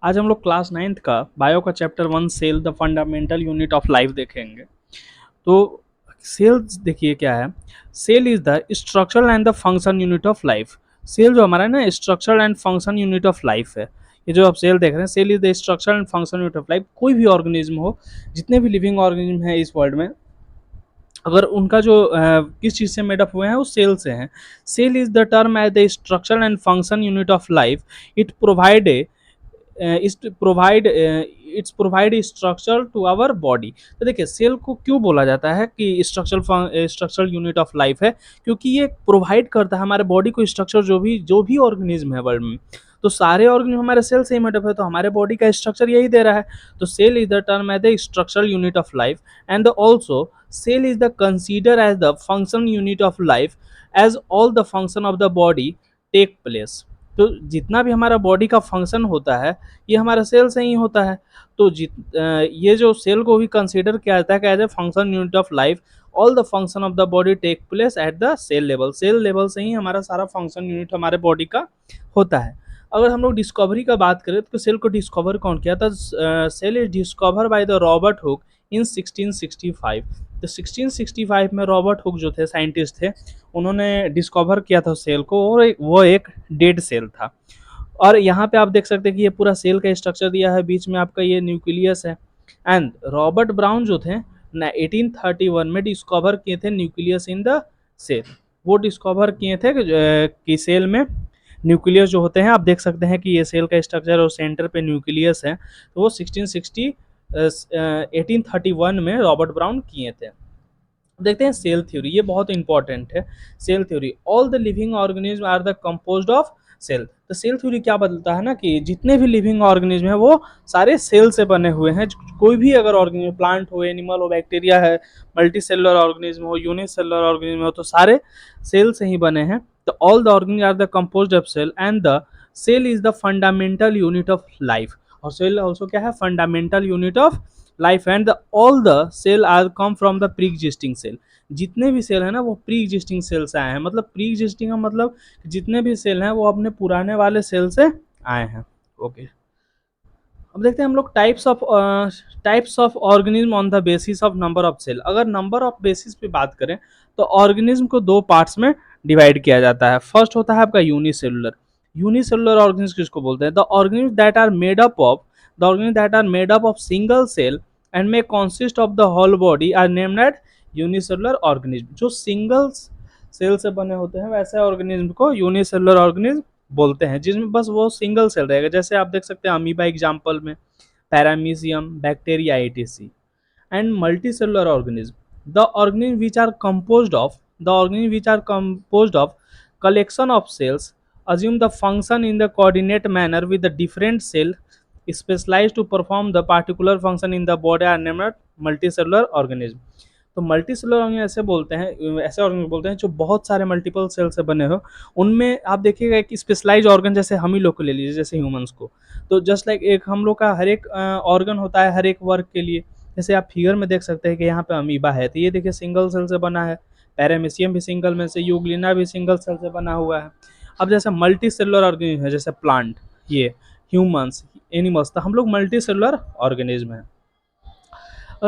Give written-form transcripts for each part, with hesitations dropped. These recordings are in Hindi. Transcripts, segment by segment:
आज हम लोग क्लास 9th का बायो का chapter 1 cell the fundamental unit of life देखेंगे। तो सेल देखिए क्या है। Cell is the structural and the function unit of life. Cell जो हमारा है ना, structural and function unit of life है। ये जो आप सेल देख रहे हैं, cell is the structural and function unit of life. कोई भी ऑर्गेनिज्म हो, जितने भी लिविंग ऑर्गेनिज्म है इस वर्ल्ड में, अगर उनका जो किस चीज़ से मेडअप हुए हैं वो सेल से हैं। Cell is the term as the structural and function unit of life. It provide a it's provide structure to our body. तो देखिए सेल को क्यों बोला जाता है कि स्ट्रक्चरल यूनिट ऑफ लाइफ है, क्योंकि ये प्रोवाइड करता है हमारे बॉडी को स्ट्रक्चर। जो भी ऑर्गेनिज्म है वर्ल्ड में, तो सारे ऑर्गेनिज्म हमारे सेल से ही मेडअप है, तो हमारे बॉडी का स्ट्रक्चर यही दे रहा है। तो cell is the term as the structural unit of life and also cell is the consider as the function unit of life as all the function of the body take place. तो जितना भी हमारा बॉडी का फंक्शन होता है, ये हमारा सेल से ही होता है। तो ये जो सेल को भी कंसीडर किया जाता है कि as a function unit of life, all the function of the body take place at the cell level. Cell level से ही हमारा सारा फंक्शन यूनिट हमारे बॉडी का होता है। अगर हम लोग डिस्कवरी का बात करें तो सेल को डिस्कवर कौन किया था? Cell is discover by the Robert Hooke in 1665। तो 1665 में रॉबर्ट हुक जो थे, साइंटिस्ट थे, उन्होंने डिस्कवर किया था सेल को, और वो एक डेड सेल था। और यहाँ पे आप देख सकते हैं कि ये पूरा सेल का स्ट्रक्चर दिया है, बीच में आपका ये न्यूक्लियस है। एंड रॉबर्ट ब्राउन जो थे ना 1831 में डिस्कवर किए थे न्यूक्लियस इन द सेल। वो डिस्कवर किए थे कि सेल में न्यूक्लियस जो होते हैं, आप देख सकते हैं कि ये सेल का स्ट्रक्चर और सेंटर पे न्यूक्लियस है। तो वो 1831 में रॉबर्ट ब्राउन किए थे। देखते हैं सेल थ्योरी, ये बहुत इंपॉर्टेंट है। Cell theory, all the living organism are the composed of cell. तो सेल थ्योरी क्या बदलता है ना, कि जितने भी लिविंग ऑर्गेनिज्म है वो सारे सेल से बने हुए हैं। कोई भी अगर ऑर्गेनिज्म, प्लांट हो, एनिमल हो, बैक्टीरिया है, मल्टी सेलुलर ऑर्गेनिज्म हो, यूनिसेलुलर ऑर्गेनिज्म हो, तो सारे सेल से ही बने हैं। तो all the organism are the composed of cell and the cell is the fundamental unit of life. और सेल ऑल्सो क्या है? Fundamental unit of life. And all the cell are come from the pre existing cell. जितने भी सेल है ना, वो प्री एग्जिस्टिंग सेल से आए हैं। मतलब प्री एग्जिस्टिंग का मतलब जितने भी सेल हैं वो अपने पुराने वाले सेल से आए हैं। ओके, अब देखते हैं हम लोग types of organism on the basis of number of cell. अगर नंबर ऑफ बेसिस पे बात करें तो ऑर्गेनिज्म को दो पार्ट्स में डिवाइड किया जाता है। फर्स्ट होता है आपका यूनिसेलुलर। यूनिसेलुलर ऑर्गेनिज्म किसको बोलते हैं? The organism that are made up of single cell and may consist of the whole body are named at unicellular organism. जो सिंगल सेल से बने होते हैं वैसे ऑर्गेनिज्म को यूनिसेलुलर ऑर्गेनिज्म बोलते हैं, जिसमें बस वो सिंगल सेल रहेगा। जैसे आप देख सकते हैं अमीबा एग्जाम्पल में, paramecium, bacteria, etc. And multicellular organism, the organism which are composed of collection of cells assume the function in the coordinate manner with the different cell specialized to perform the particular function in the body are named multicellular organism। तो मल्टी सेलुलर ऑर्गेनिज्म ऐसे ऑर्गेनिज्म बोलते हैं जो बहुत सारे मल्टीपल सेल से बने हो। उनमें आप देखिएगा एक स्पेशलाइज ऑर्गन, जैसे हम ही लोग को ले लीजिए, जैसे ह्यूमंस को, तो जस्ट लाइक एक हम लोग का हर एक ऑर्गन होता है हर एक वर्क के लिए। जैसे आप फिगर में देख सकते हैं कि यहाँ पे अमीबा है, तो ये देखिए सिंगल सेल से बना है। पैरामीशियम भी सिंगल में से, यूग्लिना भी सिंगल सेल से बना हुआ है। अब जैसे मल्टी सेलुलर ऑर्गेनिज्म है, जैसे प्लांट, ये ह्यूमंस, एनिमल्स, तो हम लोग मल्टी सेलुलर ऑर्गेनिज्म है।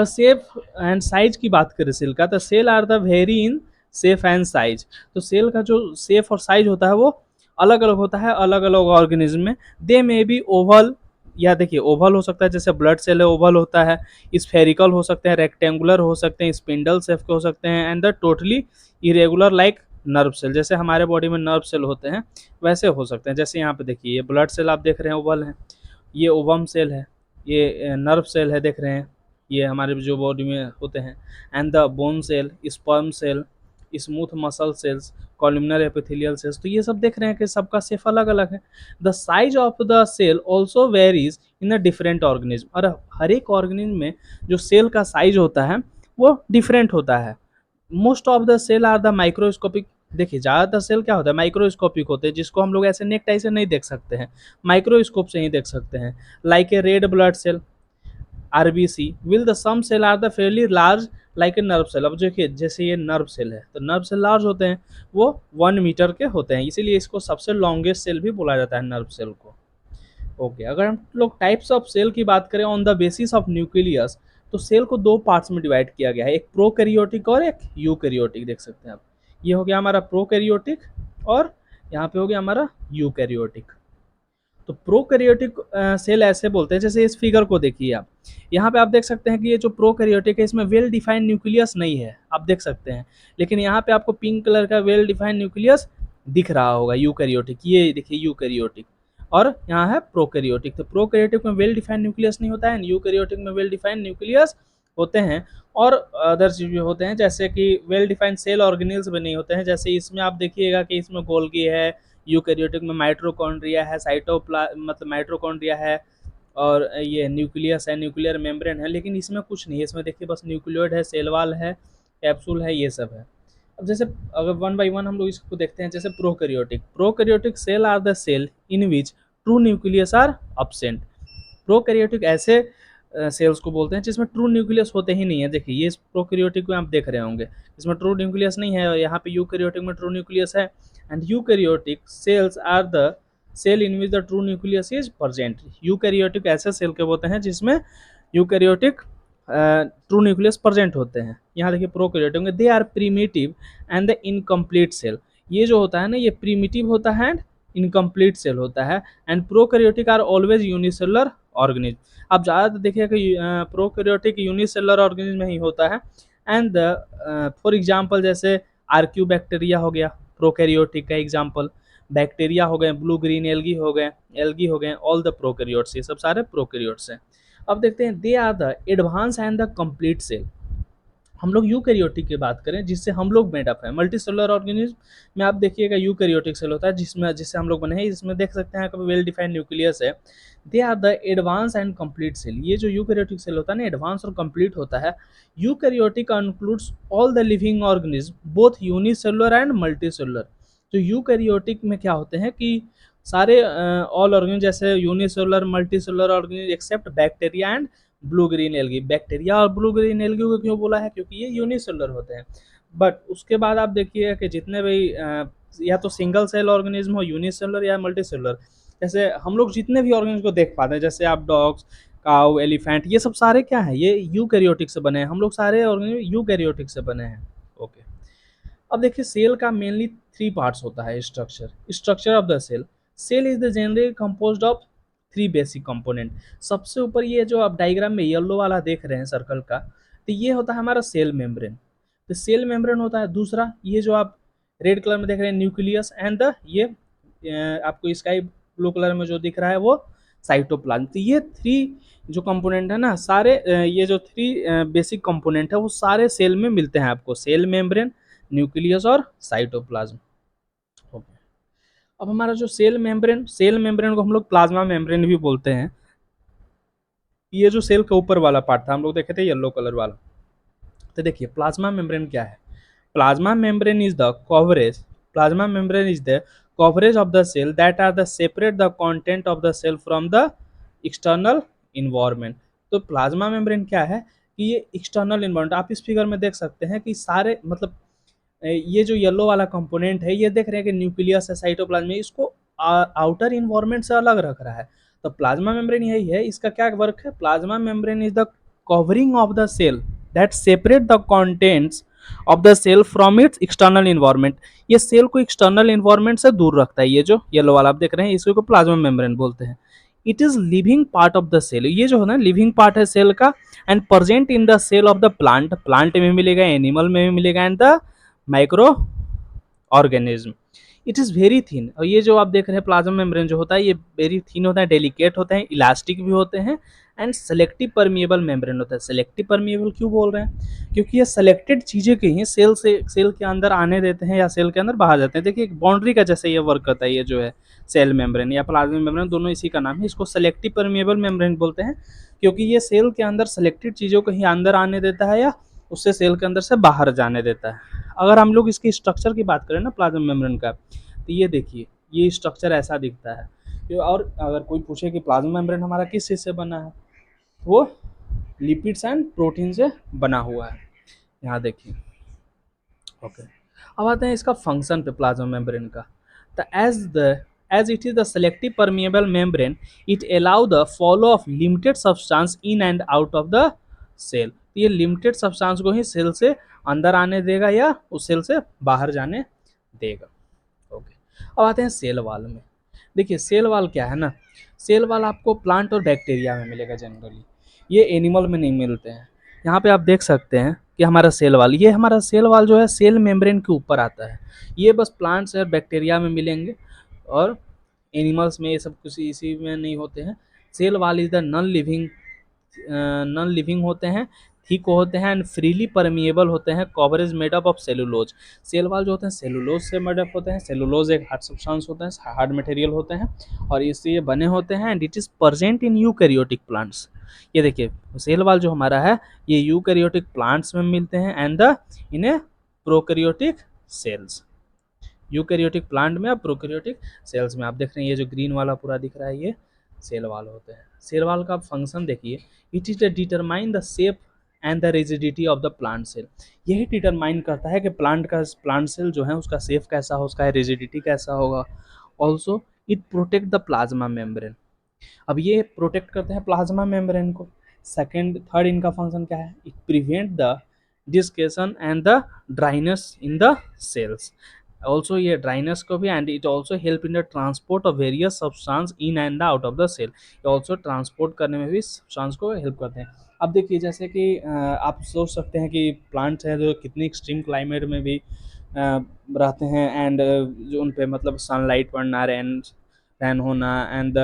शेप एंड साइज की बात करें सेल का, तो cell are the very in shape and size. तो सेल का जो शेप और साइज होता है वो अलग अलग होता है अलग अलग ऑर्गेनिज्म में। दे मे बी ओवल, या देखिए ओवल हो सकता है, जैसे ब्लड सेल है ओवल होता है, स्फेरिकल हो सकते हैं, रेक्टेंगुलर हो सकते हैं, स्पिंडल शेप के हो सकते हैं, and the totally irregular like nerve cell. जैसे हमारे बॉडी में नर्व सेल होते हैं वैसे हो सकते हैं। जैसे यहाँ पे देखिए ये ब्लड सेल आप देख रहे हैं ओवल है, ये ओवम सेल है, ये नर्व सेल है देख रहे हैं, ये हमारे जो बॉडी में होते हैं। And the bone cell, sperm cell, smooth muscle cells, columnar epithelial cells, तो ये सब देख रहे हैं कि सबका शेप अलग अलग है। The size of the cell also varies in a different organism. और हर एक ऑर्गेनिज्म में जो सेल का साइज होता है वो डिफरेंट होता है। Most of the cell are the microscopic. देखिए ज़्यादातर सेल क्या होता है? माइक्रोस्कोपिक होते हैं, जिसको हम लोग ऐसे नेक टाई से नहीं देख सकते हैं, माइक्रोस्कोप से ही देख सकते हैं। Like a red blood cell, RBC, will the some cell are the fairly large like a nerve cell. अब देखिए जैसे ये नर्व सेल है, तो नर्व सेल लार्ज होते हैं, वो 1 मीटर के होते हैं, इसीलिए इसको सबसे लॉन्गेस्ट सेल भी बोला जाता है नर्व सेल को। ओके, अगर हम लोग टाइप्स ऑफ सेल की बात करें on the basis of nucleus, तो सेल को दो पार्ट्स में डिवाइड किया गया है, एक प्रोकैरियोटिक और एक यूकैरियोटिक। देख सकते हैं आप, ये हो गया हमारा प्रोकैरियोटिक और यहाँ पे हो गया हमारा यूकैरियोटिक। तो प्रोकैरियोटिक सेल ऐसे बोलते हैं, जैसे इस फिगर को देखिए आप, यहाँ पे आप देख सकते हैं कि ये जो प्रोकैरियोटिक है इसमें वेल डिफाइंड न्यूक्लियस नहीं है, आप देख सकते हैं। लेकिन यहाँ पे आपको पिंक कलर का वेल डिफाइंड न्यूक्लियस दिख रहा होगा, यूकैरियोटिक, ये देखिए यूकैरियोटिक। और यहाँ है प्रोकैरियोटिक। तो प्रोकैरियोटिक में वेल डिफाइंड न्यूक्लियस नहीं होता है, यूकैरियोटिक में वेल डिफाइंड न्यूक्लियस होते हैं। और अदर चीज भी होते हैं, जैसे कि वेल डिफाइंड सेल ऑर्गेनेल्स भी नहीं होते हैं। जैसे इसमें आप देखिएगा कि इसमें गोल्गी है, यूकैरियोटिक में माइटोकॉन्ड्रिया है, मतलब माइटोकॉन्ड्रिया है, और ये न्यूक्लियस है, न्यूक्लियर मेम्ब्रेन है। लेकिन इसमें कुछ नहीं है, इसमें देखिए बस न्यूक्लियोइड है, सेल वाल है, कैप्सूल है, ये सब है। अब जैसे अगर वन बाय वन हम लोग इसको देखते हैं, जैसे prokaryotic cell are the cell in which true nucleus are absent। Prokaryotic ऐसे सेल्स को बोलते हैं जिसमें ट्रू न्यूक्लियस होते ही नहीं है। देखिए ये प्रोकैरियोटिक में आप देख रहे होंगे, इसमें ट्रू न्यूक्लियस नहीं है, और यहाँ पे यूकैरियोटिक में ट्रू न्यूक्लियस है। And eukaryotic cells are the cell in which the true nucleus is present. Eukaryotic ऐसे सेल के होते हैं जिसमें यूकैरियोटिक ट्रू न्यूक्लियस प्रेजेंट होते हैं। यहाँ देखिए प्रोकैरियोटिक में they are primitive and the incomplete cell. ये जो होता है ना, ये प्रीमिटिव होता है एंड इनकम्प्लीट सेल होता है। And prokaryotic are always unicellular organism. आप ज़्यादातर देखिए कि प्रोकैरियोटिक यूनिसेलुलर ऑर्गेनिज्म में ही होता है। एंड फॉर एग्जांपल जैसे आर्क्यूबैक्टीरिया हो गया प्रोकैरियोटिक का एग्जांपल, बैक्टीरिया हो गए, ब्लू ग्रीन एल्गी हो गए, ऑल द प्रोकैरियोट्स, ये सब सारे प्रोकैरियोट्स हैं। अब देखते हैं they are the advance and the complete cell. हम लोग यूकैरियोटिक की बात करें जिससे हम लोग मेड अप है, मल्टीसेलुलर ऑर्गेनिज्म में आप देखिएगा यूकैरियोटिक सेल होता है जिससे हम लोग बने हैं। इसमें देख सकते हैं कभी वेल डिफाइंड न्यूक्लियस है। They are the advance and complete cell. ये जो यूकैरियोटिक सेल होता है ना, एडवांस और कंप्लीट होता है। Eukaryotic includes all the living organism both unicellular and multicellular. तो यूकैरियोटिक में क्या होते हैं कि सारे ऑल ऑर्गेनिज्म, जैसे unicellular multicellular organism except bacteria and blue green algae. Bacteria और ब्लू ग्रीन एल्गी को क्यों बोला है, क्योंकि ये यूनिसेलुलर होते हैं। बट उसके बाद आप देखिए कि जितने भी या तो सिंगल सेल ऑर्गेनिज्म हो, यूनिसेलुलर या मल्टीसेलुलर, जैसे हम लोग जितने भी ऑर्गेनिज्म को देख पाते हैं, जैसे आप डॉग्स, काउ, एलिफेंट, ये सब सारे क्या है, ये यूकैरियोटिक से बने हैं। हम लोग सारे ऑर्गेनिज्म यूकैरियोटिक से बने हैं। ओके, अब देखिए सेल का मेनली थ्री पार्ट्स होता है। Structure of the cell. Cell is the generally composed of three basic component. सबसे ऊपर ये जो आप डायग्राम में येलो वाला देख रहे हैं सर्कल का, तो ये होता है हमारा सेल मेम्ब्रेन। तो सेल मेम्ब्रेन होता है। दूसरा ये जो आप रेड कलर में देख रहे हैं न्यूक्लियस, एंड द ये आपको स्काई ब्लू कलर में जो दिख रहा है वो साइटोप्लाज्म। तो ये थ्री जो कंपोनेंट है ना सारे, ये जो थ्री बेसिक कंपोनेंट है वो सारे सेल में मिलते हैं आपको, सेल मेम्ब्रेन, न्यूक्लियस और साइटोप्लाज्म। ओके, अब हमारा जो सेल मेम्ब्रेन को हम लोग प्लाज्मा मेम्ब्रेन भी बोलते हैं। ये जो सेल का ऊपर वाला पार्ट था हम लोग देखे थे येलो कलर वाला। तो देखिए प्लाज्मा मेम्ब्रेन क्या है। Plasma membrane is the coverage plasma membrane is the coverage of the cell that are the separate the content of the cell from the external environment. तो प्लाज्मा मेम्ब्रेन क्या है कि ये एक्सटर्नल इन्वायरमेंट, आप इस फिगर में देख सकते हैं कि सारे मतलब ये जो येलो वाला कंपोनेंट है, ये देख रहे हैं कि न्यूक्लियस है, साइटोप्लाज्म है, इसको आउटर इन्वायरमेंट से अलग रख रहा है। तो प्लाज्मा मेम्ब्रेन यही है। इसका क्या वर्क है, plasma membrane is the covering of the cell that separate the contents of the cell from its external environment. ये सेल को एक्सटर्नल इन्वायरमेंट से दूर रखता है। ये जो येलो वाला आप देख रहे हैं इसको प्लाज्मा मेम्ब्रेन बोलते हैं। It is living part of the cell. ये जो है ना लिविंग पार्ट है सेल का, and present in the cell of the plant में मिलेगा, एनिमल में भी मिलेगा, and the microorganism. It is very thin. और ये जो आप देख रहे हैं प्लाज्मा मेम्ब्रेन जो होता है ये वेरी थिन होता है, डेलिकेट होते हैं, इलास्टिक भी होते हैं, एंड सेलेक्टिव परमिएबल मेम्ब्रेन होता है। सेलेक्टिव परमिएबल क्यों बोल रहे हैं, क्योंकि ये सेलेक्टेड चीज़ें की ही सेल के अंदर आने देते हैं या सेल के अंदर बाहर जाते हैं। देखिए एक बाउंड्री का जैसे ये वर्क करता है। ये जो है सेल मेम्ब्रेन या प्लाज्मा मेम्ब्रेन दोनों इसी का नाम है। इसको सेलेक्टिव परमिएबल मेम्ब्रेन बोलते हैं क्योंकि ये सेल के अंदर सेलेक्टेड चीज़ों को ही अंदर आने देता है या उससे सेल के अंदर से बाहर जाने देता है। अगर हम लोग इसकी स्ट्रक्चर की बात करें ना प्लाज्मा मेम्ब्रेन का, तो ये देखिए ये स्ट्रक्चर ऐसा दिखता है। और अगर कोई पूछे कि प्लाज्मा मेम्ब्रेन हमारा किस चीज़ से बना है, वो लिपिड्स एंड प्रोटीन से बना हुआ है। यहाँ देखिए। ओके, अब आते हैं इसका फंक्शन पे प्लाज्मा मेम्ब्रेन का। तो as it is the selective permeable membrane, it allow the flow of limited substance in and out of the cell. ये लिमिटेड सब्सटेंस को ही सेल से अंदर आने देगा या उस सेल से बाहर जाने देगा। ओके, अब आते हैं सेल वाल में। देखिए सेल वाल क्या है ना, सेल वाल आपको प्लांट और बैक्टीरिया में मिलेगा जनरली, ये एनिमल में नहीं मिलते हैं। यहाँ पे आप देख सकते हैं कि हमारा सेल वाल, ये हमारा सेल वाल जो है सेल मेम्ब्रेन के ऊपर आता है। ये बस प्लांट्स और बैक्टीरिया में मिलेंगे और एनिमल्स में ये सब कुछ इसी में नहीं होते हैं। Cell wall is the non living होते हैं, थिक होते हैं एंड फ्रीली परमिएबल होते हैं, coverage made up of cellulose. Cell wall जो होते हैं सेलुलोज से मेड अप होते हैं, सेलुलोज एक हार्ड सब्सटेंस होता है, हार्ड मटेरियल होते हैं और इससे ये बने होते हैं and it is present in eukaryotic plants. ये देखिए सेल वाल जो हमारा है ये यूकैरियोटिक प्लांट्स में मिलते हैं and the in A prokaryotic cells. Eukaryotic plant में और प्रोकैरियोटिक सेल्स में। आप देख रहे हैं ये जो ग्रीन वाला पूरा दिख रहा है ये सेल वाल होते हैं। सेल वाल का फंक्शन देखिए, it is determine the shape and the rigidity of the plant cell. यही डिटरमाइन करता है कि प्लांट सेल जो है उसका शेप कैसा हो, उसका रिजिडिटी कैसा होगा। Also it protect the plasma membrane. अब ये प्रोटेक्ट करते हैं प्लाज्मा मेम्ब्रेन को। सेकेंड थर्ड इनका फंक्शन क्या है, it prevent the desiccation and the dryness in the cells. Also ये ड्राइनेस को भी and it also help in the transport of various substance in and out of the cell. ये ऑल्सो ट्रांसपोर्ट करने में भी सब्सटेंस को हेल्प करते हैं। अब देखिए जैसे कि आप सोच सकते हैं कि प्लांट्स हैं जो कितनी एक्सट्रीम क्लाइमेट में भी रहते हैं एंड जो उन पे मतलब सनलाइट पड़ना, रेन रैन होना एंड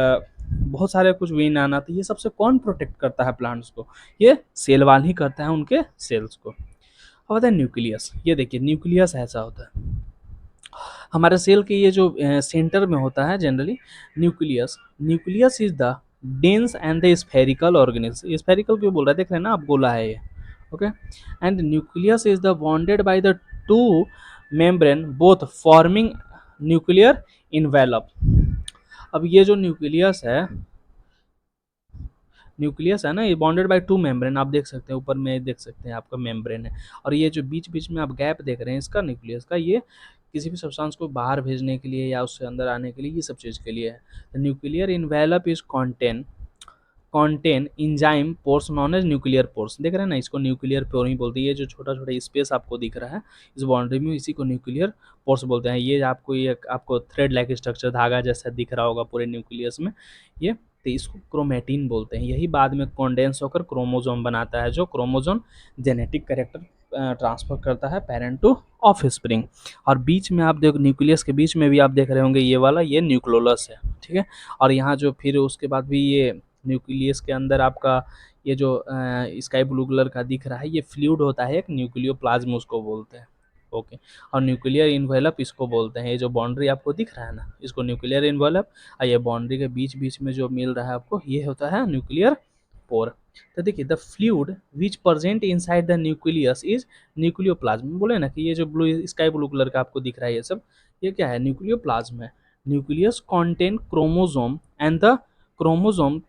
बहुत सारे कुछ विन आना, तो ये सबसे कौन प्रोटेक्ट करता है प्लांट्स को, ये सेल वाल ही करता है उनके सेल्स को। अब आता है न्यूक्लियस। ये देखिए न्यूक्लियस ऐसा होता है हमारे सेल के ये जो सेंटर में होता है generally nucleus. Nucleus is the dense and the spherical organism. Spherical क्यों बोल रहा है देख रहे हैं ना आप, गोला है ये। Okay, and nucleus is the bonded by the two membrane both forming nuclear envelope. अब ये जो न्यूक्लियस है ना, ये बॉन्डेड बाय टू मेम्ब्रेन। आप देख सकते हैं ऊपर में देख सकते हैं आपका मेम्ब्रेन है, और ये जो बीच बीच में आप गैप देख रहे हैं इसका न्यूक्लियस का, ये किसी भी सब्सटेंस को बाहर भेजने के लिए या उससे अंदर आने के लिए, ये सब चीज़ के लिए है। Nuclear envelope is contain enzyme pores known as nuclear pores. देख रहे हैं ना, इसको न्यूक्लियर पोर ही बोलते हैं। ये जो छोटा छोटा स्पेस आपको दिख रहा है इस बाउंड्री में, इसी को न्यूक्लियर पोर्स बोलते हैं। ये आपको थ्रेड लाइक स्ट्रक्चर धागा जैसा दिख रहा होगा पूरे न्यूक्लियस में, ये तो इसको क्रोमेटिन बोलते हैं। यही बाद में कॉन्डेंस होकर क्रोमोजोम बनाता है, जो क्रोमोजोम जेनेटिक कैरेक्टर ट्रांसफर करता है पेरेंट टू ऑफ स्प्रिंग। और बीच में आप देखो न्यूक्लियस के बीच में भी आप देख रहे होंगे ये वाला, ये न्यूक्लियोलस है, ठीक है। और यहाँ जो फिर उसके बाद भी ये न्यूक्लियस के अंदर आपका ये जो स्काई ब्लू कलर का दिख रहा है ये फ्लूइड होता है, एक न्यूक्लियोप्लाज्म उसको बोलते हैं। ओके, और न्यूक्लियर इन्वेलप इसको बोलते हैं। ये जो बाउंड्री आपको दिख रहा है ना, इसको न्यूक्लियर इन्वेलप, और ये बाउंड्री के बीच बीच में जो मिल रहा है आपको ये होता है न्यूक्लियर पोर। तो देखिए the fluid which present inside the nucleus is nucleoplasm. बोले ना कि ये जो ब्लू स्काई ब्लू कलर का आपको दिख रहा है ये सब, ये क्या है, न्यूक्लियोप्लाज्म है। Nucleus contain chromosome and the chromosome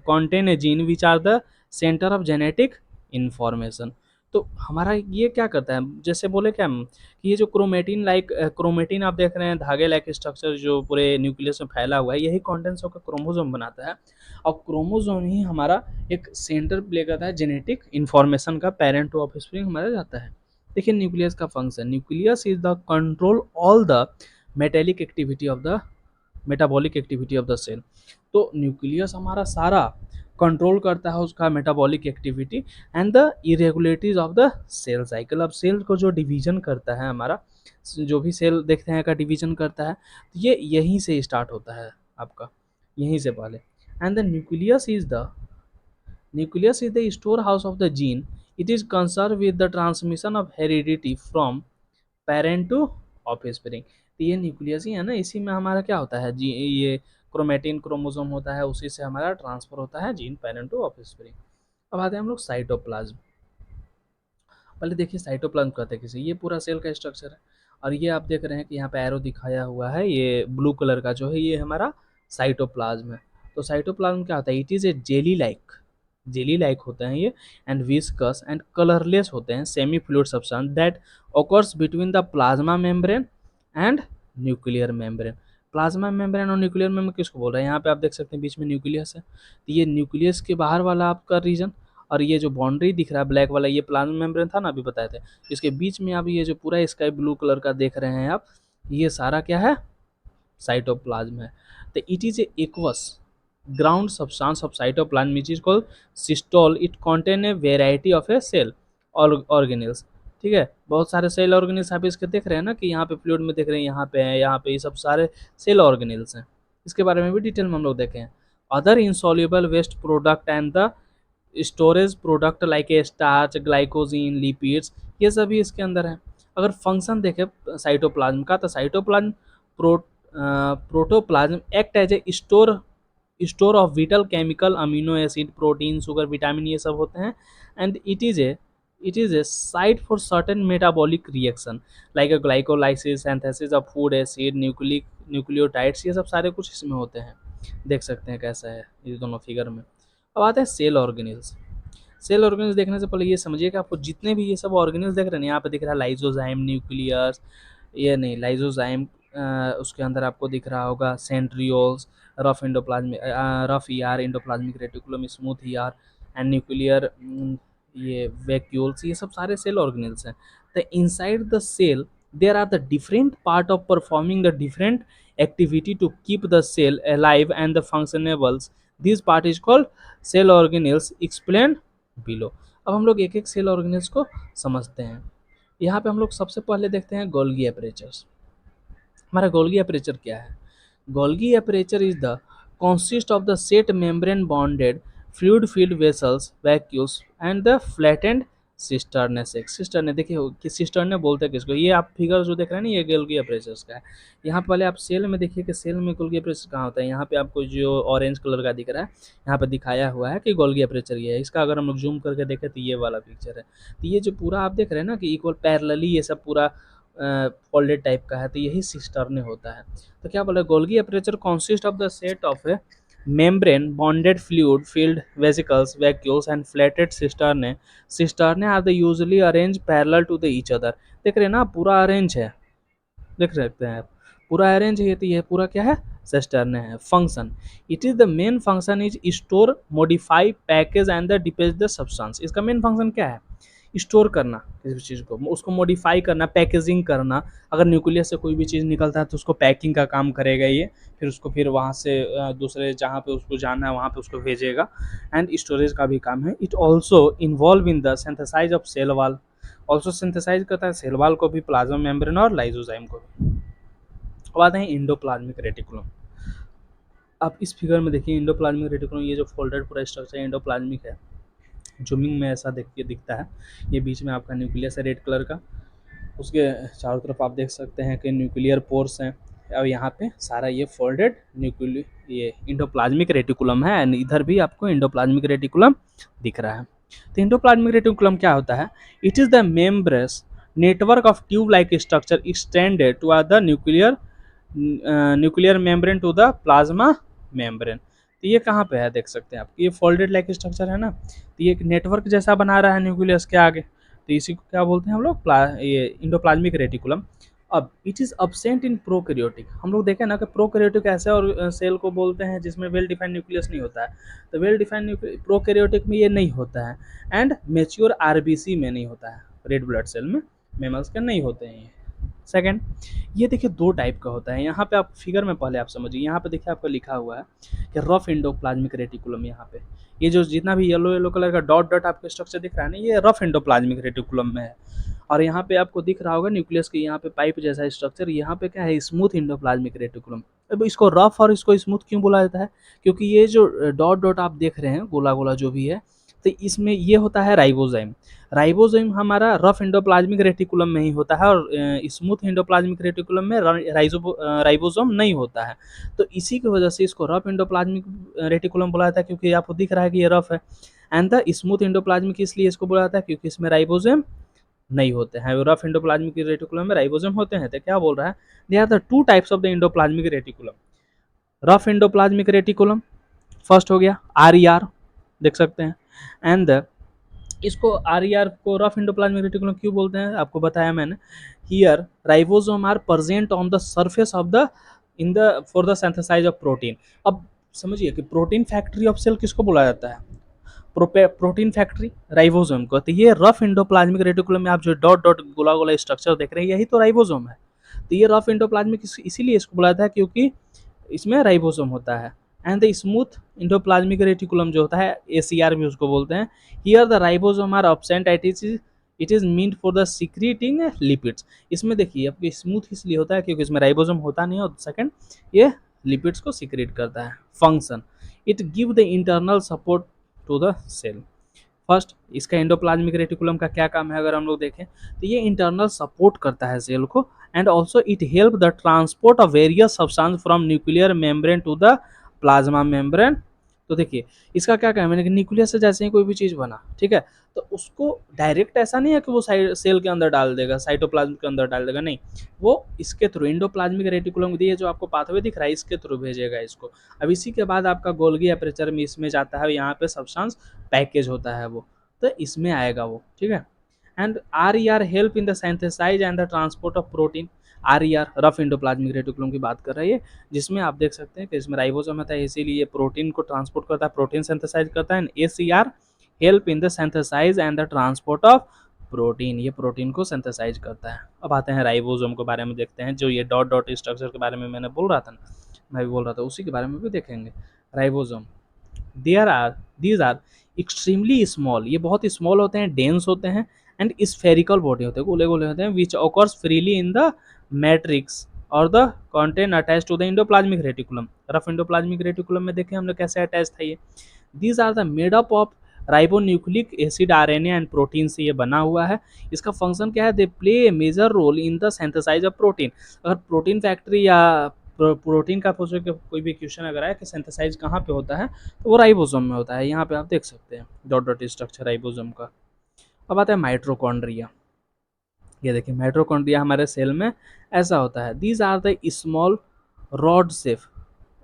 contain a gene which are the center of genetic information। तो हमारा ये क्या करता है, जैसे बोले क्या हम कि ये जो क्रोमेटिन आप देख रहे हैं धागे लाइक स्ट्रक्चर जो पूरे न्यूक्लियस में फैला हुआ है, यही कॉन्टेंट्स होकर क्रोमोजोम बनाता है। और क्रोमोजोम ही हमारा एक सेंटर प्ले करता है जेनेटिक इन्फॉर्मेशन का, पेरेंट टू ऑफस्प्रिंग हमारा जाता है। देखिए न्यूक्लियस का function, nucleus is the control all the metallic activity of the metabolic activity of the cell. तो न्यूक्लियस हमारा सारा कंट्रोल करता है उसका metabolic activity and the irregularities of the cell cycle. अब सेल को जो डिवीजन करता है हमारा, जो भी सेल देखते हैं का डिवीजन करता है, तो ये यहीं से स्टार्ट होता है आपका, यहीं से पहले। And the nucleus is the storehouse of the gene. It is concern with the transmission of heredity from parent to offspring. तो ये न्यूक्लियस ही है ना, इसी में हमारा क्या होता है जी, ये क्रोमेटिन क्रोमोसोम होता है, उसी से हमारा ट्रांसफर होता है जीन पेरेंट टू ऑफस्प्रिंग। अब आते हैं हम लोग साइटोप्लाज्म। पहले देखिए साइटोप्लाज्म कहते हैं किसे, ये पूरा सेल का स्ट्रक्चर है। और ये आप देख रहे हैं कि यहाँ पे एरो दिखाया हुआ है, ये ब्लू कलर का जो है ये हमारा साइटोप्लाज्म है। तो साइटोप्लाज्म क्या होता है, it is A jelly like होते हैं ये, एंड विस्कस एंड कलरलेस होते हैं, semi fluid substance that occurs between the plasma membrane and nuclear membrane. Plasma membrane और न्यूक्लियर मेम्ब्रेन किसको बोल रहे हैं? यहाँ पे आप देख सकते हैं बीच में न्यूक्लियस है, तो ये न्यूक्लियस के बाहर वाला आपका रीजन, और ये जो बाउंड्री दिख रहा है ब्लैक वाला, ये प्लाज्मा मेम्ब्रेन था ना, अभी बताए थे। इसके बीच में आप ये जो पूरा स्काई ब्लू कलर का देख रहे हैं आप, ये सारा क्या है? साइटोप्लाज्म है। तो it is A aqueous ground substance of cytoplasm which is called cystole. It contain a variety of a cell organelles. ठीक है, बहुत सारे सेल ऑर्गेनिल्स आप इसके देख रहे हैं ना, कि यहाँ पे फ्लूइड में देख रहे हैं, यहाँ पे है, यहाँ पे, ये सब सारे सेल ऑर्गेनिल्स हैं। इसके बारे में भी डिटेल में हम लोग देखें। Other insoluble waste product and the storage product like a starch, glycogen, lipids, ये सभी इसके अंदर है। अगर फंक्शन देखें साइटोप्लाज्म का, तो cytoplasm protoplasm act as a store of vital chemical, amino acid, protein, sugar, vitamin, ये सब होते हैं। And it is a site for certain metabolic reaction like a glycolysis, synthesis of food acid, nucleotides, ये सब सारे कुछ इसमें होते हैं। देख सकते हैं कैसा है ये दोनों फिगर में। अब आते हैं सेल ऑर्गेनिल्स। सेल ऑर्गेनिल्स देखने से पहले ये समझिए कि आपको जितने भी ये सब ऑर्गेनिल्स देख रहे हैं, यहाँ पे दिख रहा है लाइजोजाइम, न्यूक्लियस, ये नहीं लाइजोजाइम, उसके अंदर आपको दिख रहा होगा centrioles, rough endoplasmic, rough ER, endoplasmic reticulum, smooth ER and nuclear, ये वैक्यूल्स, ये सब सारे सेल ऑर्गेनिल्स हैं। तो inside the cell there are the different part of performing the different activity to keep the cell alive and the functionables. This part is called cell organelles explained below. अब हम लोग एक एक सेल ऑर्गेनिल्स को समझते हैं। यहाँ पे हम लोग सबसे पहले देखते हैं गोल्गी एपरेचर्स। हमारा गोल्गी एपरेचर क्या है? Golgi aperture is the consist of the set membrane bonded fluid filled vessels vacuoles and the flattened cisternae से। सिस्टर्ने देखिए कि सिस्टर्ने बोलते हैं किसको, ये आप फिगर जो देख रहे हैं ना, ये गोल्गी एपरेचर्स का है। यहाँ पहले आप सेल में देखिए कि सेल में गोल्गी एपरेचर कहाँ होता है। यहाँ पे आपको जो ऑरेंज कलर का दिख रहा है, यहाँ पे दिखाया हुआ है कि गोल्गी एपरेचर ये है। इसका अगर हम लोग जूम करके देखें तो ये वाला पिक्चर है। तो ये जो पूरा आप देख रहे हैं ना कि इक्वल पैरेलली ये सब पूरा फोल्डेड टाइप का है, तो यही सिस्टर्ने होता है। तो क्या बोला, Golgi aperture consist of the set of A membrane bonded fluid filled vesicles vacuoles and flatted cisternae. Cisternae are the usually arranged parallel to the each other. देख रहे हैं ना, पूरा अरेंज है, देख सकते हैं आप, पूरा अरेंज है। तो ये पूरा क्या है? सिस्टर्ने है। Function, it is the main function is store, modify, package and the dispatch the substance. इसका मेन फंक्शन क्या है? स्टोर करना किसी चीज़ को, उसको मॉडिफाई करना, पैकेजिंग करना। अगर न्यूक्लियस से कोई भी चीज़ निकलता है तो उसको पैकिंग का काम करेगा ये, फिर उसको फिर वहाँ से दूसरे जहाँ पे उसको जाना है वहाँ पे उसको भेजेगा। एंड स्टोरेज का भी काम है। It also involve in the synthesize of cell wall, also synthesize करता है सेल वाल को भी, प्लाज्मा मेम्ब्रेन और लाइजोजाइम को भी। अब आते हैं इंडोप्लाज्मिक रेटिकुलम। आप इस फिगर में देखिए इंडोप्लाज्मिक रेटिकुलम, ये जो फोल्डेड पूरा स्ट्रक्चर इंडोप्लाज्मिक है, जूमिंग में ऐसा देखिए दिखता है। ये बीच में आपका न्यूक्लियस है रेड कलर का, उसके चारों तरफ आप देख सकते हैं कि न्यूक्लियर पोर्स हैं। अब यहाँ पे सारा ये फोल्डेड ये इंडोप्लाज्मिक रेटिकुलम है, एंड इधर भी आपको इंडोप्लाज्मिक रेटिकुलम दिख रहा है। तो इंडोप्लाज्मिक रेटिकुलम क्या होता है? It is the membranes network of tube like structure extended to the nuclear membrane to the plasma membrane. तो ये कहाँ पे है देख सकते हैं आप, ये फोल्डेड लाइक स्ट्रक्चर है ना, तो ये एक नेटवर्क जैसा बना रहा है न्यूक्लियस के आगे, तो इसी को क्या बोलते हैं हम लोग, ये इंडोप्लाज्मिक रेटिकुलम। अब it is absent in prokaryotic. हम लोग देखें ना कि प्रोकैरियोटिक ऐसे और सेल को बोलते हैं जिसमें वेल डिफाइंड न्यूक्लियस नहीं होता है, तो वेल डिफाइंड प्रोकैरियोटिक में ये नहीं होता है। एंड मेच्योर आरबीसी में नहीं होता है, रेड ब्लड सेल में मेमल्स के नहीं होते हैं ये। सेकेंड, ये देखिए दो टाइप का होता है। यहाँ पे आप फिगर में पहले आप समझिए, यहाँ पे देखिए आपका लिखा हुआ है कि रफ एंडोप्लाज्मिक रेटिकुलम। यहाँ पे ये जो जितना भी येलो येलो कलर का डॉट डॉट आपको स्ट्रक्चर दिख रहा है ना, ये रफ एंडोप्लाज्मिक रेटिकुलम में है। और यहाँ पे आपको दिख रहा होगा न्यूक्लियस के यहाँ पे पाइप जैसा स्ट्रक्चर, यहाँ पे क्या है, स्मूथ एंडोप्लाज्मिक रेटिकुलम। अब इसको रफ और इसको स्मूथ क्यों बोला जाता है? क्योंकि ये जो डॉट डॉट आप देख रहे हैं, गोला गोला जो भी है, तो इसमें ये होता है राइबोजाइम। राइबोजाइम हमारा रफ एंडोप्लाज्मिक रेटिकुलम में ही होता है, और स्मूथ एंडोप्लाज्मिक रेटिकुलम में राइबोसोम नहीं होता है। तो इसी की वजह से इसको रफ एंडोप्लाज्मिक रेटिकुलम बोला जाता है, क्योंकि आपको दिख रहा है कि ये रफ है। एंड द स्मूथ एंडोप्लाज्मिक इसलिए इसको बोला जाता है क्योंकि इसमें राइबोसोम नहीं होते हैं। रफ एंडोप्लाज्मिक रेटिकुलम में राइबोसोम होते हैं। तो क्या बोल रहा है, they are the two types of the endoplasmic reticulum. Rough endoplasmic reticulum first हो गया, आर देख सकते हैं। एंड इसको आर को रफ एंडोप्लाज्मिक रेटिकुलम क्यों बोलते हैं, आपको बताया मैंने। Here ribosome are present on the surface of the in the for the synthesize of protein. अब समझिए कि प्रोटीन फैक्ट्री ऑफ सेल किसको बोला जाता है? प्रोटीन फैक्ट्री राइबोसोम को। तो ये रफ एंडोप्लाज्मिक रेटिकुलम में आप जो डॉट डॉट गोला गोला स्ट्रक्चर देख रहे हैं, यही तो राइबोसोम है। तो ये रफ एंडोप्लाज्मिक इसीलिए इसको बोला जाता है क्योंकि इसमें राइबोसोम होता है। And the smooth endoplasmic reticulum जो होता है, एसीआर भी उसको बोलते हैं, here the ribosome are absent, it is meant for the secreting lipids. इसमें देखिए आपके स्मूथ इसलिए होता है क्योंकि इसमें राइबोसोम होता नहीं है, और सेकंड ये लिपिड्स को सीक्रेट करता है। Function, it give the internal support to the cell. First, इसका एंडोप्लाज्मिक रेटिकुलम का क्या काम है अगर हम लोग देखें तो ये इंटरनल सपोर्ट करता है सेल को, and also it help the transport of various substance from nuclear membrane to the plasma membrane. तो देखिए इसका क्या काम है कि न्यूक्लियस से जैसे ही कोई भी चीज़ बना, ठीक है, तो उसको डायरेक्ट ऐसा नहीं है कि वो सेल के अंदर डाल देगा, साइटोप्लाज्म के अंदर डाल देगा, नहीं, वो इसके थ्रू इंडोप्लाज्मिक रेटिकुलम दिए जो आपको पाथवे दिख रहा है इसके थ्रू भेजेगा इसको। अब इसी के बाद आपका गोल्गी एपरेचर में इसमें जाता है, यहाँ पे सब्सटेंस पैकेज होता है वो, तो इसमें आएगा वो, ठीक है। And R E R help in the synthesize and the transport of protein. R E R rough endoplasmic reticulum की बात कर रही है, जिसमें आप देख सकते हैं कि इसमें राइबोसोम होता है, इसीलिए प्रोटीन को ट्रांसपोर्ट करता है, प्रोटीन सिंथेसाइज करता है। And A C R help in the synthesize and the transport of protein, ये प्रोटीन को सिंथेसाइज करता है। अब आते हैं राइबोसोम के बारे में देखते हैं, जो ये डॉट डॉट स्ट्रक्चर के बारे में मैंने बोल रहा था ना, मैं भी बोल रहा था, उसी के बारे में भी देखेंगे। Ribosome, there are these are extremely small, ये बहुत स्मॉल होते हैं, डेंस होते हैं, एंड स्फेरिकल बॉडी होते हैं, गोले गोले होते हैं, which occurs freely in the matrix और the content attach to the endoplasmic reticulum. Rough endoplasmic reticulum में देखें हमने कैसे अटैच था ये। These are the made up of ribonucleic acid, RNA and protein से ये बना हुआ है। इसका फंक्शन क्या है? They play a major role in the synthesize of protein. अगर प्रोटीन फैक्ट्री या प्रोटीन का पूछो कि कोई भी क्वेश्चन अगर आए कि सिंथेसाइज कहाँ पे होता है, तो वो राइबोसोम में होता है। यहाँ पे आप देख सकते हैं डॉट डॉट स्ट्रक्चर राइबोसोम का। अब आता है माइटोकॉन्ड्रिया। ये देखिए माइटोकॉन्ड्रिया हमारे सेल में ऐसा होता है। These are the small rod shape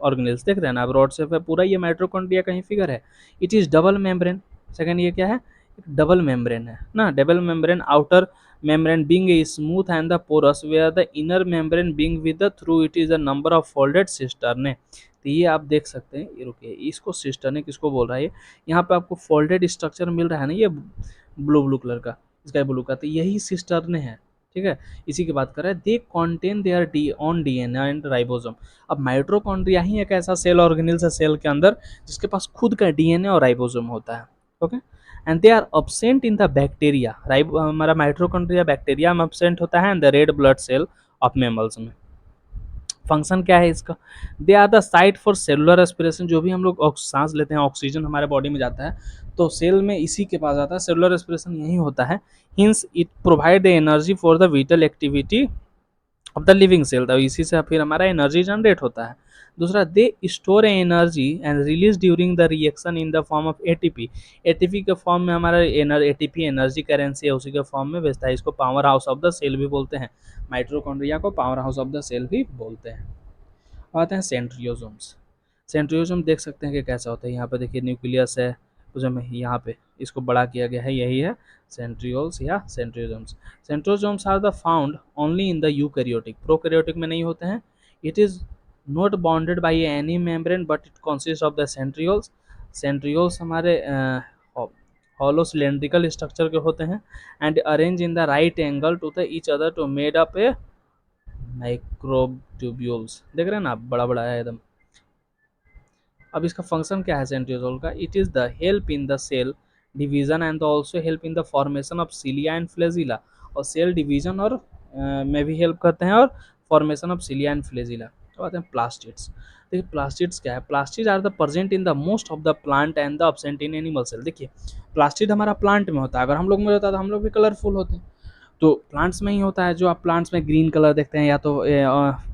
organelles, देख रहे हैं ना आप, रॉड शेप है पूरा, ये माइटोकॉन्ड्रिया का ही फिगर है। It is double membrane. Second ये क्या है? डबल मेम्ब्रेन है ना, double membrane, outer membrane being smooth and the porous where the inner membrane being with the through it is a number of folded cisternae। तो ये आप देख सकते हैं, ये रुकिए, इसको सिस्टर्ने किसको बोल रहा है? यहाँ पे आपको फोल्डेड स्ट्रक्चर मिल रहा है ना, ये ब्लू ब्लू कलर का, स्काई ब्लू का, तो यही सिस्टर्ने है, ठीक है, इसी की बात कर रहे हैं। They contain their DNA and ribosome. अब माइटोकॉन्ड्रिया ही एक ऐसा सेल ऑर्गेनेल है सेल के अंदर जिसके पास खुद का डीएनए और राइबोसोम होता है, okay. And they are absent in the bacteria, हमारा माइटोकॉन्ड्रिया बैक्टीरिया में अब्सेंट होता है, and the red blood cell of mammals में। फंक्शन क्या है इसका? They are the site for cellular respiration. जो भी हम लोग सांस लेते हैं, ऑक्सीजन हमारे बॉडी में जाता है, तो सेल में इसी के पास आता है, सेलुलर रेस्पिरेशन यही होता है। Hence it provide the energy for the vital activity of the living cell, तो इसी से फिर हमारा एनर्जी जनरेट होता है। दूसरा, they store energy and release during the reaction in the form of ATP. ATP के फॉर्म में हमारा एटीपी एनर्जी करेंसी है, उसी के फॉर्म में बेचता है। इसको power house of the cell भी बोलते हैं, माइटोकॉन्ड्रिया को power house of the cell भी बोलते हैं। आते हैं सेंट्रियोसोम्स। सेंट्रियोसोम देख सकते हैं कि कैसा होता है। यहाँ पे देखिए न्यूक्लियस है, उसमें यहाँ पे इसको बड़ा किया गया है, यही है सेंट्रियोल्स या centrosomes. Centrosomes are the found only in the eukaryotic, prokaryotic में नहीं होते हैं। It is not bounded by any membrane but it consist of the centrioles. Centrioles हमारे हॉलो सिलेंड्रिकल स्ट्रक्चर के होते हैं, and arrange in the right angle to the each other to made up a microtubules. देख रहे हैं ना आप, बड़ा बड़ा है एकदम। अब इसका फंक्शन क्या है सेंट्रियोजोल का? It is the help in the cell division and also help in the formation of cilia and flagella. और सेल डिवीजन और में भी हेल्प करते हैं, और formation of cilia and flagella. तो आते हैं प्लास्टिड्स। देखिए प्लास्टिड्स क्या है? Plastid are the present in the most of the plant and the absent in animal cell. देखिए प्लास्टिड हमारा प्लांट में होता है, अगर हम लोग में होता है तो हम लोग भी कलरफुल होते हैं, तो प्लांट्स में ही होता है। जो आप प्लांट्स में ग्रीन कलर देखते हैं, या तो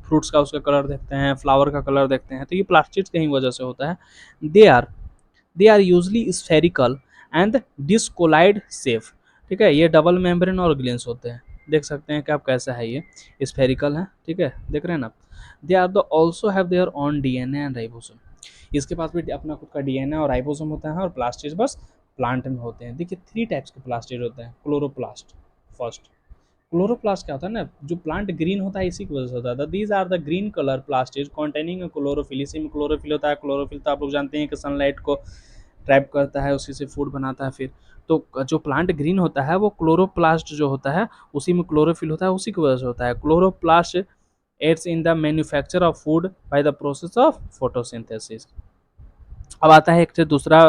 फ्रूट्स का उसका कलर देखते हैं, फ्लावर का कलर देखते हैं, तो ये प्लास्टिड्स की ही वजह से होता है। They are they are usually spherical and discoid shape, ठीक है, ये डबल मेम्ब्रेन और ग्लेंस होते हैं। देख सकते हैं कि आप कैसा है, ये स्फेरिकल है, ठीक है, देख रहे हैं ना आप। They are the also have their own DNA and ribosome. इसके पास भी अपना खुद का डीएनए और राइबोसोम होता है, और प्लास्टिड्स बस प्लांट में होते हैं। देखिए 3 टाइप्स के प्लास्टिड होते हैं। क्लोरोप्लास्ट फर्स्ट, क्लोरोप्लास्ट क्या होता है ना, जो प्लांट ग्रीन होता है इसी की वजह से होता है। These are the green colour plastid containing chlorophyll. इसी में क्लोरोफिल होता है। क्लोरोफिल तो आप लोग जानते हैं कि सनलाइट को ट्रैप करता है, उसी से फूड बनाता है फिर। तो जो प्लांट ग्रीन होता है वो क्लोरोप्लास्ट जो होता है उसी में क्लोरोफिल होता है, उसी की वजह से होता है। Chloroplast aids in the manufacture of food by the process of photosynthesis. अब आता है एक से दूसरा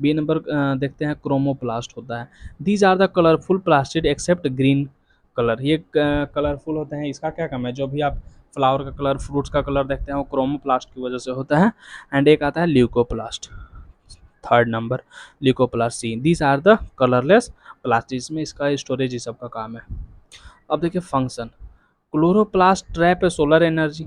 बी नंबर, देखते हैं क्रोमोप्लास्ट होता है। These are the colourful plastid except green colour. ये कलरफुल होते हैं, इसका क्या काम है, जो भी आप फ्लावर का कलर, फ्रूट्स का कलर देखते हैं वो क्रोमोप्लास्ट की वजह से होता है। एंड एक आता है leucoplast, third number leucoplast C. These are the colourless plastic, में इसका स्टोरेज ही सबका काम है। अब देखिए function, chloroplast trap solar energy,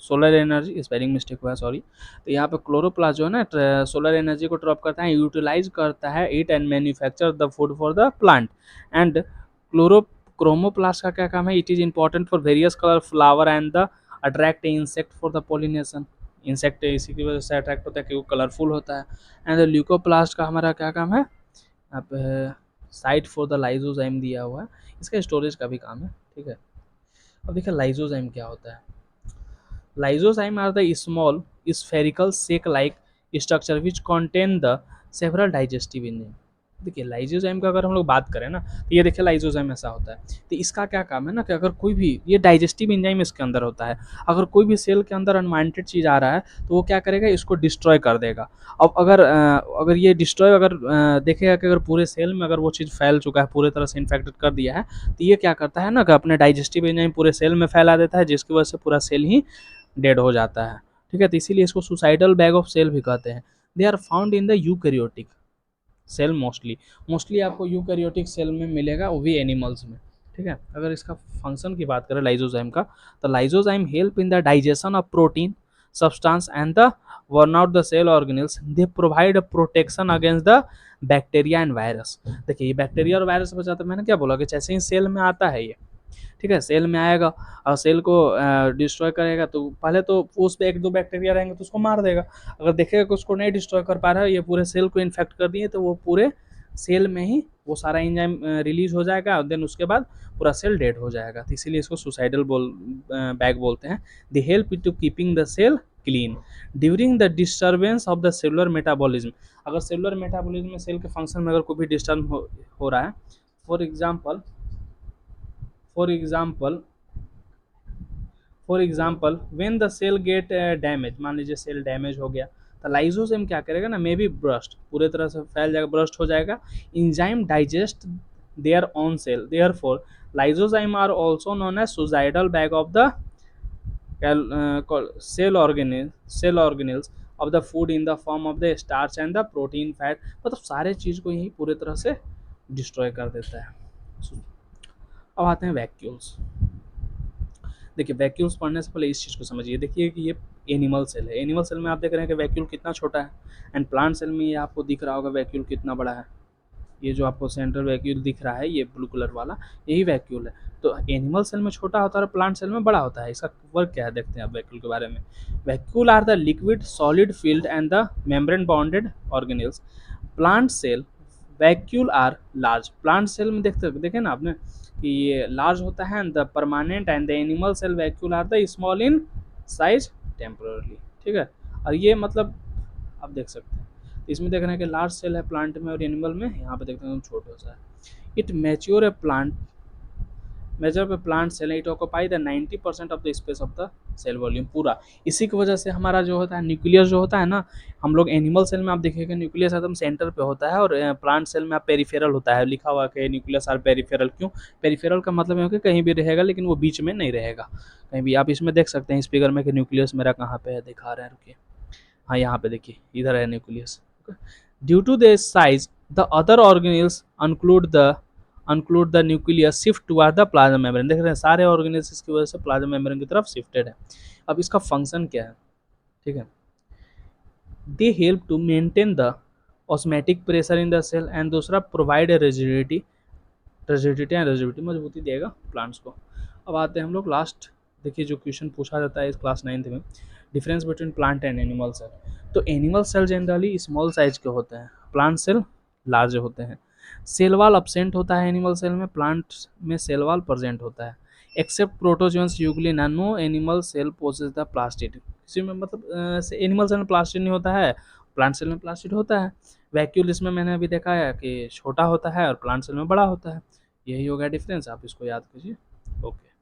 solar energy spelling mistake हुआ है सॉरी। तो यहाँ पे क्लोरोप्लास्ट जो है ना सोलर एनर्जी को ट्रैप करता है, यूटिलाइज करता है it and manufacture the food for the plant. And chloro chromoplast का क्या काम है, it is important for various colour flower and the attract insect for the pollination. Insect इसी की वजह से अट्रैक्ट होता है कि वो कलरफुल होता है। एंड ल्यूकोप्लास्ट का हमारा क्या काम है, यहाँ पे साइट फॉर द लाइजोजाइम दिया हुआ है, इसका स्टोरेज का भी काम है, ठीक है। अब देखिए लाइजोजाइम क्या होता है। Lysozyme are the small spherical sac like structure which contain the several digestive enzyme. देखिए लाइजोजाइम का अगर हम लोग बात करें ना, तो ये देखिए लाइजोजाइम ऐसा होता है। तो इसका क्या काम है ना, कि अगर कोई भी, ये डाइजेस्टिव एंजाइम इसके अंदर होता है, अगर कोई भी सेल के अंदर अनवांटेड चीज़ आ रहा है तो वो क्या करेगा, इसको डिस्ट्रॉय कर देगा। अब अगर ये डिस्ट्रॉय, अगर देखेगा कि अगर पूरे सेल में अगर वो चीज़ फैल चुका है, पूरे तरह से इन्फेक्टेड कर दिया है, तो ये क्या करता है ना कि अपने डाइजेस्टिव एंजाइम पूरे सेल में फैला देता है, जिसकी वजह से पूरा सेल ही डेड हो जाता है, ठीक है। तो इसीलिए इसको सुसाइडल बैग ऑफ सेल भी कहते हैं। They are found in the eukaryotic cell mostly. Mostly आपको यूकैरियोटिक सेल में मिलेगा, वो भी एनिमल्स में, ठीक है। अगर इसका फंक्शन की बात करें लाइजोजाइम का, तो lysozyme help in the digestion of protein substance and the worn out the cell organelles. They provide protection against the bacteria and virus. देखिए ये बैक्टीरिया और वायरस से बचाता है। मैंने क्या बोला कि जैसे ही सेल में आता है ये, ठीक है, सेल में आएगा और सेल को डिस्ट्रॉय करेगा, तो पहले तो उस पर एक दो बैक्टीरिया रहेंगे तो उसको मार देगा। अगर देखेगा कि उसको नहीं डिस्ट्रॉय कर पा रहा है, ये पूरे सेल को इन्फेक्ट कर दिए, तो वो पूरे सेल में ही वो सारा एंजाइम रिलीज हो जाएगा, और देन उसके बाद पूरा सेल डेड हो जाएगा। तो इसीलिए इसको सुसाइडल बैग बोलते हैं। They help to keeping the cell clean during the disturbance of the cellular metabolism. अगर सेलुलर मेटाबॉलिज्म में सेल के फंक्शन में अगर कोई भी डिस्टर्ब हो रहा है, for example for example for example when the cell get damage, मान लीजिए सेल डैमेज हो गया, तो लाइजोजाइम क्या करेगा ना, मे बी ब्रस्ट पूरे तरह से फैल जाएगा, ब्रस्ट हो जाएगा। Enzyme digest their own cell, therefore lysozyme are also known as suicidal bag of the cell organelles of the food in the form of the starch and the protein fat. मतलब सारे चीज़ को यही पूरे तरह से डिस्ट्रॉय कर देता है। अब आते हैं वैक्यूल्स। देखिए वैक्यूल्स पढ़ने से पहले इस चीज़ को समझिए। देखिए कि ये एनिमल सेल है, एनिमल सेल में आप देख रहे हैं कि वैक्यूल कितना छोटा है, एंड प्लांट सेल में ये आपको दिख रहा होगा वैक्यूल कितना बड़ा है। ये जो आपको सेंट्रल वैक्यूल दिख रहा है, ये ब्लू कलर वाला, यही वैक्यूल है। तो एनिमल सेल में छोटा होता है और प्लांट सेल में बड़ा होता है। इसका वर्क क्या है देखते हैं आप वैक्यूल के बारे में। Vacuole are the liquid solid filled and the membrane bounded organelles. Plant cell vacuole are large. Plant cell में देखे ना आपने कि ये लार्ज होता है, and the permanent and the animal cell vacuole are the small in size temporary, ठीक है। और ये मतलब आप देख सकते हैं, इसमें देख रहे हैं कि लार्ज सेल है प्लांट में और एनिमल में, यहाँ पे देखते हैं छोटा सा है। It mature a plant major पे plant cell, it occupy the 90% of the space of the cell volume पूरा। इसी की वजह से हमारा जो होता है न्यूक्लियस जो होता है ना, हम लोग एनिमल सेल में आप देखिएगा न्यूक्लियस एकदम सेंटर पे होता है, और प्लांट सेल में आप पेरिफेरल होता है, लिखा हुआ कि न्यूक्लियस आर पेरिफेरल। क्यों पेरिफेरल का मतलब है कि कहीं भी रहेगा लेकिन वो बीच में नहीं रहेगा कहीं भी। आप इसमें देख सकते हैं इस फिगर में कि न्यूक्लियस मेरा कहाँ पे है, दिखा रहे हैं, रुकिए, हाँ यहाँ पे देखिए इधर है nucleus. Due to the size the other organelles include the nucleus shift toward the plasma membrane. देख रहे हैं सारे ऑर्गेनिल्स इसकी वजह से प्लाज्मा मेम्ब्रेन की तरफ शिफ्टेड है। अब इसका फंक्शन क्या है, ठीक है। They help to maintain the osmotic pressure in the cell, and दूसरा प्रोवाइड रिजिडिटी मजबूती देगा प्लांट्स को। अब आते हैं हम लोग लास्ट, देखिए जो क्वेश्चन पूछा जाता है इस क्लास 9th में, difference between plant and animal cell. तो animal cell generally small size के होते हैं, प्लांट सेल लार्ज होते हैं। सेल वॉल absent होता है एनिमल सेल में, प्लांट में सेल वॉल प्रेजेंट होता है। Except protozoans euglena, no animal cell possess the plastid. किसी में मतलब एनिमल सेल में प्लास्टिड नहीं होता है, प्लांट सेल में प्लास्टिड होता है। वैक्यूल इसमें मैंने अभी देखा है कि छोटा होता है और प्लांट सेल में बड़ा होता है। यही होगा डिफरेंस, आप इसको याद कीजिए। ओके।